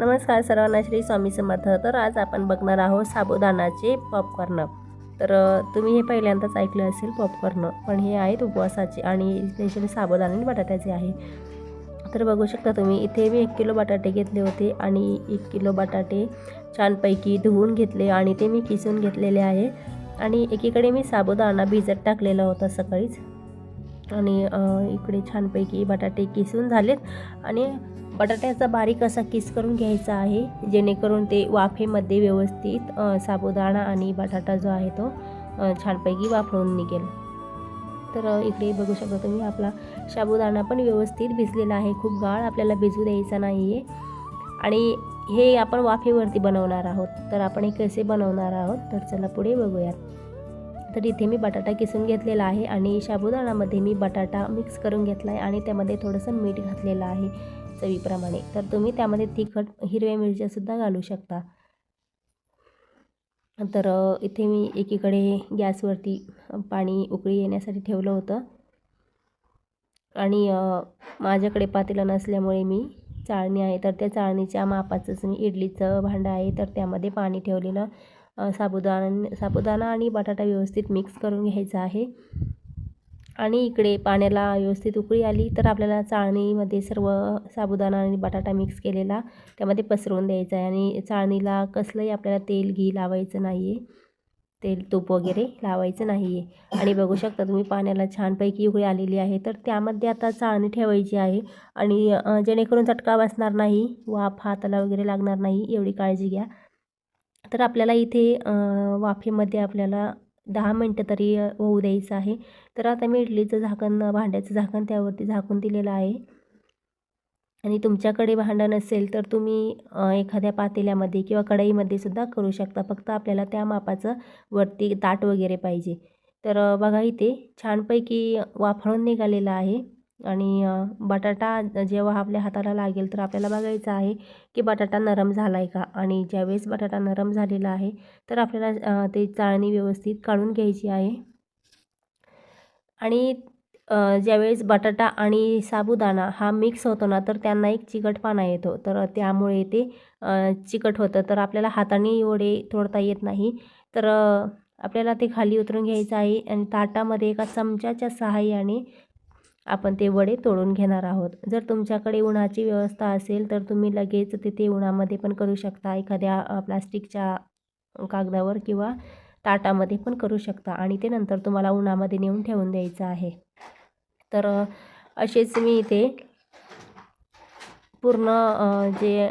नमस्कार सर्वांना, श्री स्वामी समर्थ. तर आज आपण बघणार आहोत साबुदाणाचे पॉपकॉर्न. तर तुम्ही हे पहिल्यांदाच ऐकलं असेल पॉपकॉर्न, पण हे आहेत उपवासाचे आणि स्पेशली साबुदाणा आणि बटाट्याचे आहे. तर बघू शकता तुम्ही, इथे मी 1 किलो बटाटे घेतले होते आणि 1 किलो बटाटे छानपैकी धुवून घेतले आणि ते मी किसून घेतलेले आहे. आणि एकीकडे मी साबुदाणा भिजत टाकलेला होता सकाळीच आणि इकडे छानपैकी बटाटे किसून झालेत आणि बटाट्याचा बारीक असा किस करून घ्यायचा आहे, जेणेकरून ते वाफेमध्ये व्यवस्थित साबुदाणा आणि बटाटा जो आहे तो छानपैकी वाफळून निघेल. तर इकडे बघू शकता तुम्ही, आपला साबुदाणा पण व्यवस्थित भिजलेला आहे. खूप गाळ आपल्याला भिजू द्यायचा नाही आहे. आणि हे आपण वाफेवरती बनवणार आहोत. तर आपण हे कसे बनवणार आहोत, तर चला पुढे बघूयात. तर इथे मी बटाटा किसून घेतलेला आहे आणि साबुदाण्यामध्ये मी बटाटा मिक्स करून घेतला आहे आणि त्यामध्ये थोडंसं मीठ घातलेलं आहे चवीप्रमाणे. तर तुम्ही त्यामध्ये तिखट हिरव्या मिरच्यासुद्धा घालू शकता. तर इथे मी एकीकडे गॅसवरती पाणी उकळी येण्यासाठी ठेवलं होतं आणि माझ्याकडे पातेलं नसल्यामुळे मी चाळणी आहे, तर त्या चाळणीच्या मापाचंच मी इडलीचं भांडं आहे, तर त्यामध्ये पाणी ठेवलेलं. साबुदाणा आणि बटाटा व्यवस्थित मिक्स करून घ्यायचा आहे. आणि इकडे पाण्याला व्यवस्थित उकळी आली तर आपल्याला चाळणीमध्ये सर्व साबुदाणा आणि बटाटा मिक्स केलेला त्यामध्ये पसरवून द्यायचा आहे. आणि चाळणीला कसलंही आपल्याला तेल घी लावायचं नाही आहे, तेल तूप वगैरे लावायचं नाही आहे. आणि बघू शकता तुम्ही, पाण्याला छानपैकी उकळी आलेली आहे. तर त्यामध्ये आता चाळणी ठेवायची आहे आणि जेणेकरून चटका बसणार नाही, वाफ हाताला वगैरे लागणार नाही, एवढी काळजी घ्या. तर आपल्याला इथे वाफेमध्ये आपल्याला 10 मिनटं तरी होऊ द्यायचं आहे. तर आता मी इडलीचं झाकण, भांड्याचं झाकण त्यावरती झाकून दिलेलं आहे. आणि तुमच्याकडे भांडं नसेल तर तुम्ही एखाद्या पातेल्यामध्ये किंवा कढईमध्ये सुद्धा करू शकता. फक्त आपल्याला त्या मापाचं वरती ताट वगैरे पाहिजे. तर बघा, इथे छानपैकी वाफळून निघालेलं आहे. आणि बटाटा जेव्हा आपल्या हाताला लागेल तर आपल्याला बघायचं आहे की बटाटा नरम झाला आहे का. आणि ज्यावेळेस बटाटा नरम झालेला आहे तर आपल्याला ते चाळणी व्यवस्थित काढून घ्यायची आहे. आणि ज्यावेळेस बटाटा आणि साबुदाणा हा मिक्स होतो ना, तर त्यांना एक चिकटपणा येतो, तर त्यामुळे ते चिकट होतं. तर आपल्याला हाताने वडे तोडता येत नाही. तर आपल्याला ते खाली उतरून घ्यायचं आहे आणि ताटामध्ये एका चमच्याच्या सहाय्याने आपण ते वडे तोडून घेणार आहोत. जर तुमच्याकडे उन्हाची व्यवस्था असेल तर तुम्ही लगेच तिथे उन्हामध्ये पण करू शकता, एखाद्या प्लास्टिकच्या कागदावर किंवा ताटामध्ये पण करू शकता आणि ते नंतर तुम्हाला उन्हामध्ये नेऊन ठेवून द्यायचं आहे. तर असेच मी इथे पूर्ण जे